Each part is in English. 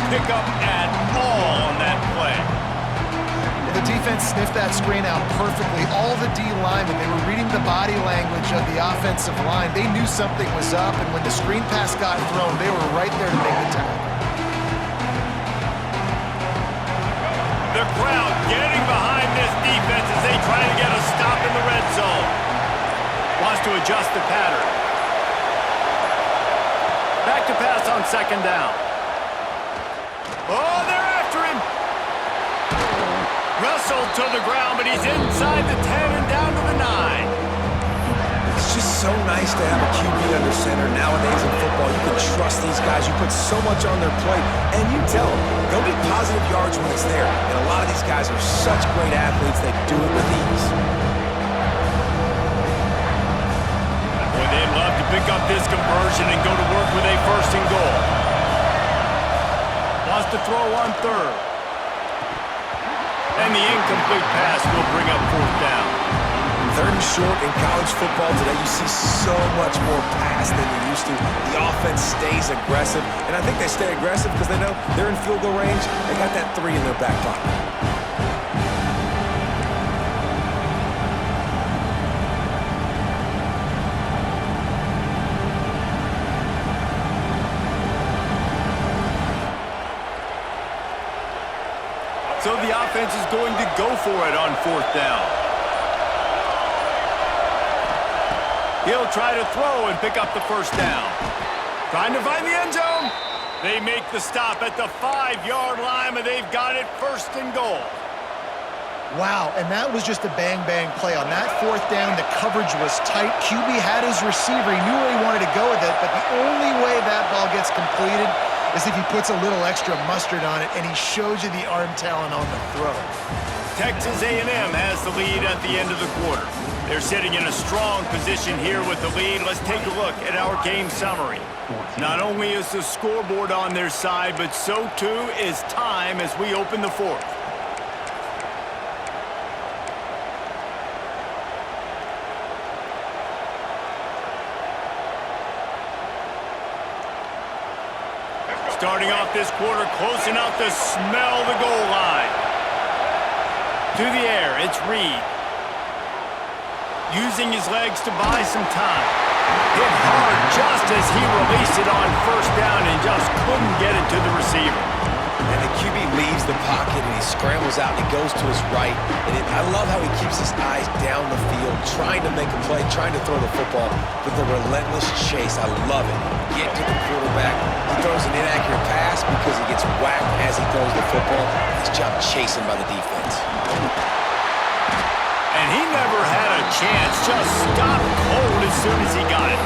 pickup at all on that play. The defense sniffed that screen out perfectly. All the D linemen, they were reading the body language of the offensive line. They knew something was up, and when the screen pass got thrown, they were right there to make the tackle. The crowd getting behind this defense as they try to get a stop in the red zone. Wants to adjust the pattern. Back to pass on second down. Oh, they're after him. Wrestled to the ground, but he's inside the 10 and down to the 9. It's just so nice to have a QB under center. Nowadays in football, you can trust these guys. You put so much on their plate, and you tell them, go get positive yards when it's there. And a lot of these guys are such great athletes, they do it with ease. Boy, they'd love to pick up this conversion and go to work with a first and goal. Wants to throw on third. And the incomplete pass will bring up fourth down. Third and short in college football today, you see so much more pass than you used to. The offense stays aggressive, and I think they stay aggressive because they know they're in field goal range. They got that 3 in their back pocket. So the offense is going to go for it on fourth down. He'll try to throw and pick up the first down. Trying to find the end zone. They make the stop at the 5-yard line, and they've got it first and goal. Wow, and that was just a bang-bang play. On that fourth down, the coverage was tight. QB had his receiver. He knew where he wanted to go with it, but the only way that ball gets completed is if he puts a little extra mustard on it, and he shows you the arm talent on the throw. Texas A&M has the lead at the end of the quarter. They're sitting in a strong position here with the lead. Let's take a look at our game summary. Not only is the scoreboard on their side, but so too is time as we open the fourth. Starting off this quarter, close enough to smell the goal line. To the air, it's Reed. Using his legs to buy some time. Hit hard just as he released it on first down and just couldn't get it to the receiver. And the QB leaves the pocket and he scrambles out and he goes to his right. And I love how he keeps his eyes down the field, trying to make a play, trying to throw the football with a relentless chase. I love it. Get to the quarterback. He throws an inaccurate pass because he gets whacked as he throws the football. Nice job chasing by the defense. And he never had a chance, just stopped cold as soon as he got it.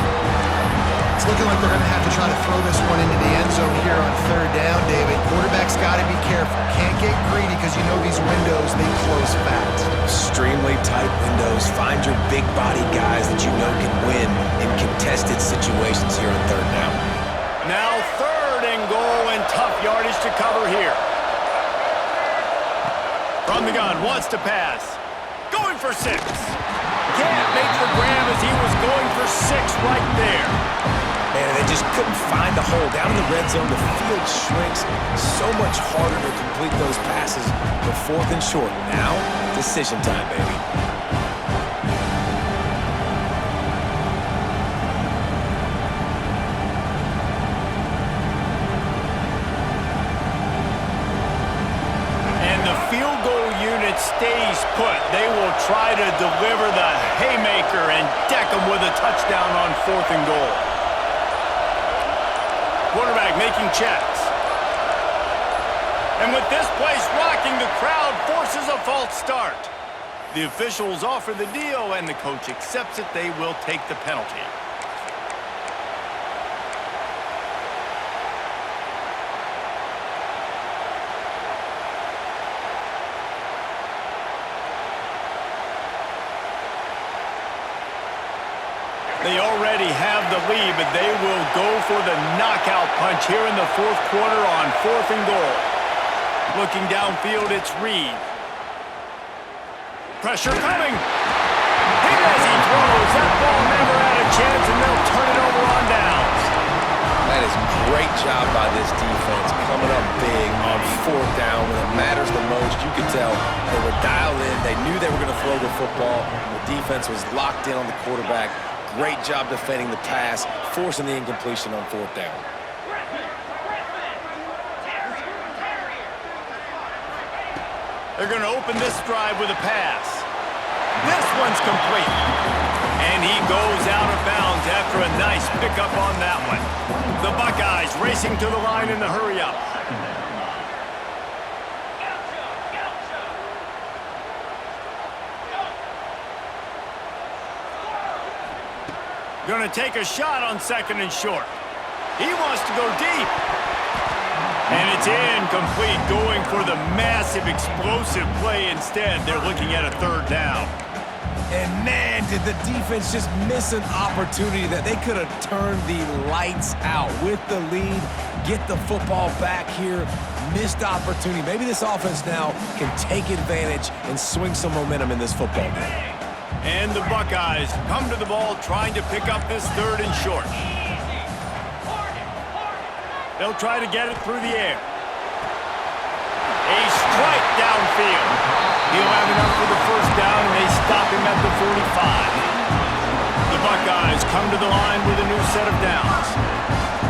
It's looking like they're going to have to try to throw this one into the end zone here on third down, David. Quarterback's got to be careful. Can't get greedy because you know these windows, they close fast. Extremely tight windows. Find your big body guys that you know can win in contested situations here on third down. Now third and goal and tough yardage to cover here. From the gun, wants to pass. Going for 6. Can't make the grab as he was going for 6 right there. Man, they just couldn't find the hole. Down in the red zone, the field shrinks. So much harder to complete those passes. But fourth and short. Now, decision time, baby. Stays put. They will try to deliver the haymaker and deck them with a touchdown on fourth and goal. Quarterback making checks. And with this place rocking, the crowd forces a false start. The officials offer the deal and the coach accepts it. They will take the penalty. They already have the lead, but they will go for the knockout punch here in the fourth quarter on fourth and goal. Looking downfield, it's Reed. Pressure coming. Hit as he throws. That ball never had a chance, and they'll turn it over on downs. Man, That is great job by this defense, coming up big on fourth down when it matters the most. You could tell they were dialed in. They knew they were going to throw the football. The defense was locked in on the quarterback. Great job defending the pass, forcing the incompletion on fourth down. They're going to open this drive with a pass. This one's complete. And he goes out of bounds after a nice pickup on that one. The Buckeyes racing to the line in the hurry-up. Going to take a shot on 2nd and short. He wants to go deep. And it's incomplete, going for the massive explosive play instead. They're looking at a 3rd down. And man, did the defense just miss an opportunity that they could have turned the lights out with the lead, get the football back here. Missed opportunity. Maybe this offense now can take advantage and swing some momentum in this football game. And the Buckeyes come to the ball trying to pick up this 3rd and short. They'll try to get it through the air. A strike downfield. He'll have enough for the 1st down, and they stop him at the 45. The Buckeyes come to the line with a new set of downs.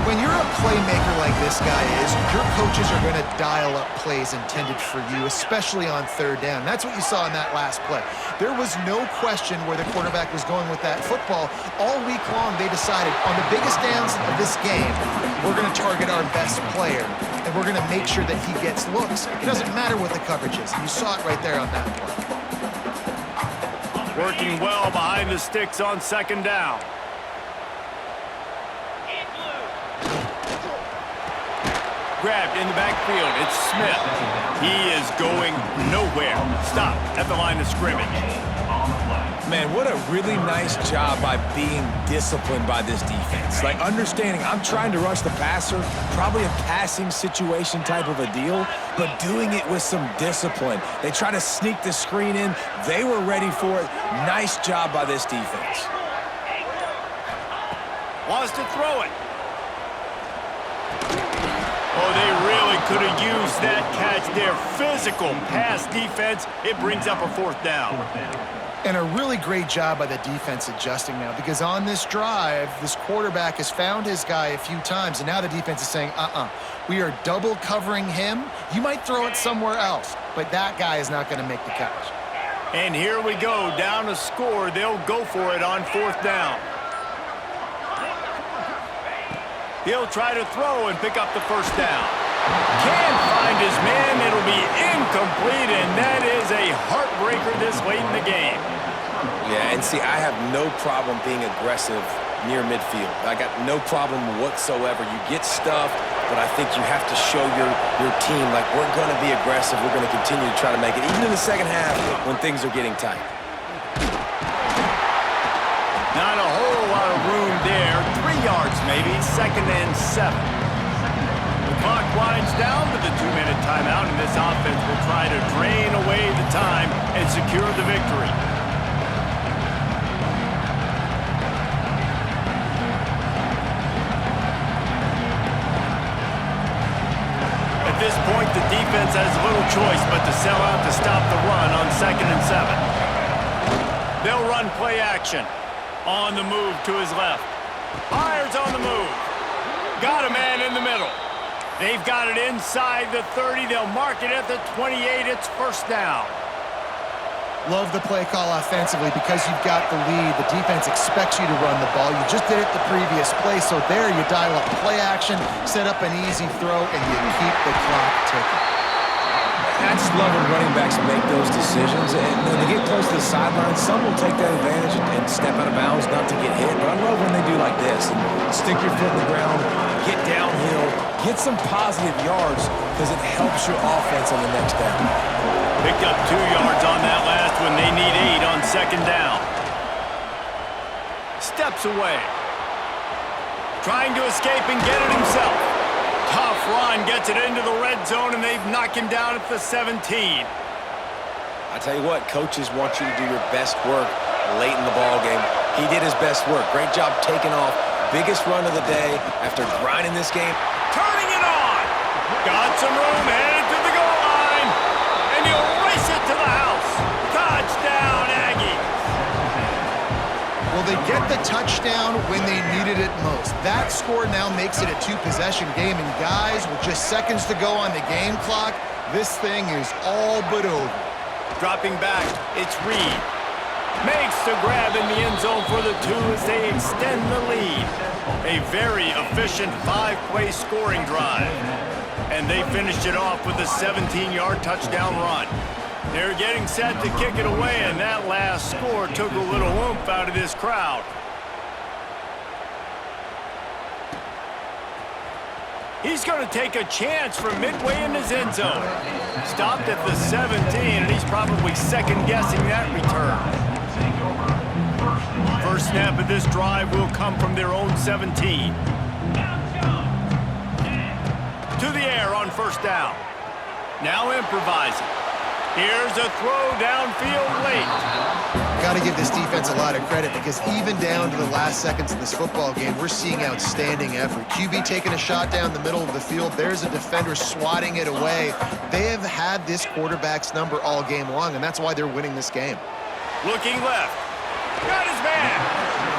When you're a playmaker like this guy is, your coaches are going to dial up plays intended for you, especially on 3rd down. That's what you saw in that last play. There was no question where the quarterback was going with that football. All week long, they decided on the biggest downs of this game, we're going to target our best player, and we're going to make sure that he gets looks. It doesn't matter what the coverage is. You saw it right there on that play. Working well behind the sticks on 2nd down. Grabbed in the backfield. It's Smith. He is going nowhere. Stop at the line of scrimmage. Man, what a really nice job by being disciplined by this defense. Like understanding I'm trying to rush the passer, probably a passing situation type of a deal, but doing it with some discipline. They try to sneak the screen in. They were ready for it. Nice job by this defense. Wants to throw it. Oh, they really could have used that catch there. Physical pass defense. It brings up a 4th down. And a really great job by the defense adjusting now, because on this drive, this quarterback has found his guy a few times, and now the defense is saying, we are double covering him. You might throw it somewhere else, but that guy is not going to make the catch. And here we go, down to score. They'll go for it on 4th down. He'll try to throw and pick up the 1st down. Can't find his man. It'll be incomplete, and that is a heartbreaker this late in the game. Yeah, and see, I have no problem being aggressive near midfield. I got no problem whatsoever. You get stuffed, but I think you have to show your team, like, we're going to be aggressive. We're going to continue to try to make it, even in the 2nd half when things are getting tight. Not a whole lot of room there. 3 yards maybe, 2nd and 7. The clock winds down to the 2-minute timeout, and this offense will try to drain away the time and secure the victory. At this point, the defense has little choice but to sell out to stop the run on 2nd and 7. They'll run play action. On the move to his left. Fires on the move. Got a man in the middle. They've got it inside the 30. They'll mark it at the 28. It's 1st down. Love the play call offensively because you've got the lead. The defense expects you to run the ball. You just did it the previous play, so there you dial up play action, set up an easy throw, and you keep the clock ticking. I just love when running backs make those decisions, and when they get close to the sideline, some will take that advantage and step out of bounds not to get hit, but I love when they do like this and stick your foot in the ground, get downhill, get some positive yards because it helps your offense on the next down. Picked up 2 yards on that last one. They need 8 on 2nd down. Steps away. Trying to escape and get it himself. Tough run, gets it into the red zone, and they've knocked him down at the 17. I tell you what, coaches want you to do your best work late in the ball game. He did his best work. Great job taking off, biggest run of the day after grinding this game. Turning it on. Got some room, headed to the goal line. And he'll race it to the house. Touchdown, Aggies. Well, they get the touchdown when they needed it most. That score now makes it a two-possession game. And guys, with just seconds to go on the game clock, this thing is all but over. Dropping back, it's Reed. Makes the grab in the end zone for the two as they extend the lead. A very efficient 5-play scoring drive. And they finished it off with a 17-yard touchdown run. They're getting set to kick it away, and that last score took a little oomph out of this crowd. He's going to take a chance from midway in his end zone. Stopped at the 17, and he's probably second-guessing that return. First snap of this drive will come from their own 17. To the air on first down. Now improvising. Here's a throw downfield late. Got to give this defense a lot of credit because even down to the last seconds of this football game, we're seeing outstanding effort. QB taking a shot down the middle of the field. There's a defender swatting it away. They have had this quarterback's number all game long, and that's why they're winning this game. Looking left. Got his man.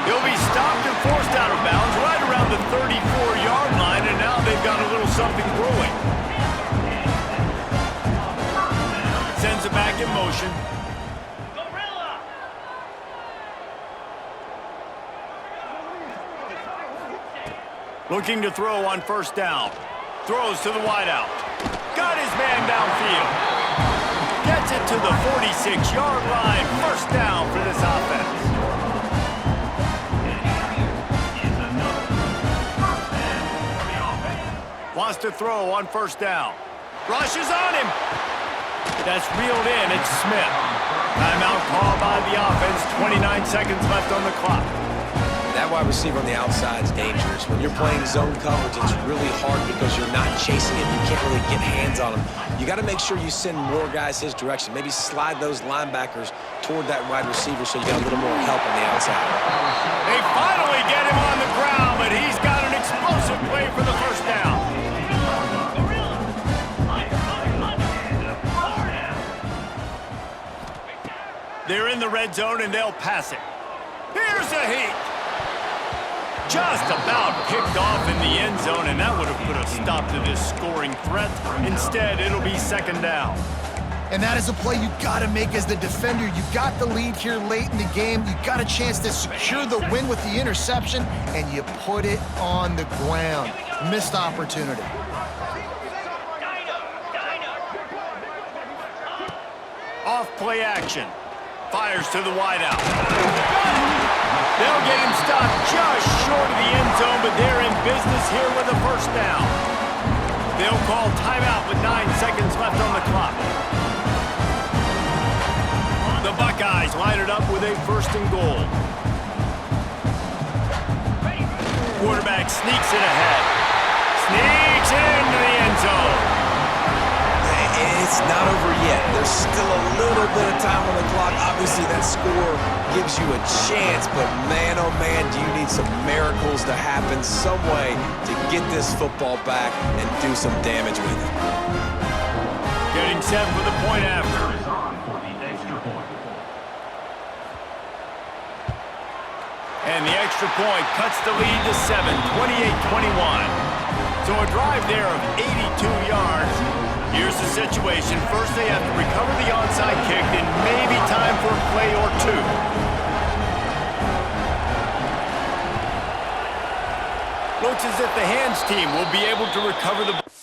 He'll be stopped and forced out of bounds right around the 34-yard line, and now they've got a little something brewing. Sends it back in motion. Looking to throw on first down. Throws to the wideout. Got his man downfield. Gets it to the 46-yard line. First down for this offense. Wants to throw on first down. Rushes on him. That's reeled in. It's Smith. Timeout called by the offense. 29 seconds left on the clock. That wide receiver on the outside is dangerous. When you're playing zone coverage, it's really hard because you're not chasing him. You can't really get hands on him. You got to make sure you send more guys his direction. Maybe slide those linebackers toward that wide receiver so you got a little more help on the outside. They finally get him on the ground, but he's got an explosive play for the first down. They're in the red zone, and they'll pass it. Here's a heat. Just about picked off in the end zone, and that would have put a stop to this scoring threat. Instead, it'll be second down. And that is a play you got to make as the defender. You got the lead here late in the game. You got a chance to secure the win with the interception, and you put it on the ground. Missed opportunity. Off play action. Fires to the wideout. They'll get him stopped just short of the end zone, but they're in business here with a first down. They'll call timeout with 9 seconds left on the clock. The Buckeyes line it up with a first and goal. Quarterback sneaks it ahead. Sneaks into the end zone. It's not over yet. There's still a little bit of time on the clock. Obviously, that score gives you a chance, but man, oh man, do you need some miracles to happen some way to get this football back and do some damage with it. Getting set for the point after. And the extra point cuts the lead to 7, 28-21. So a drive there of 82 yards. Here's the situation. First, they have to recover the onside kick, and maybe time for a play or two. Looks as if the hands team will be able to recover the ball.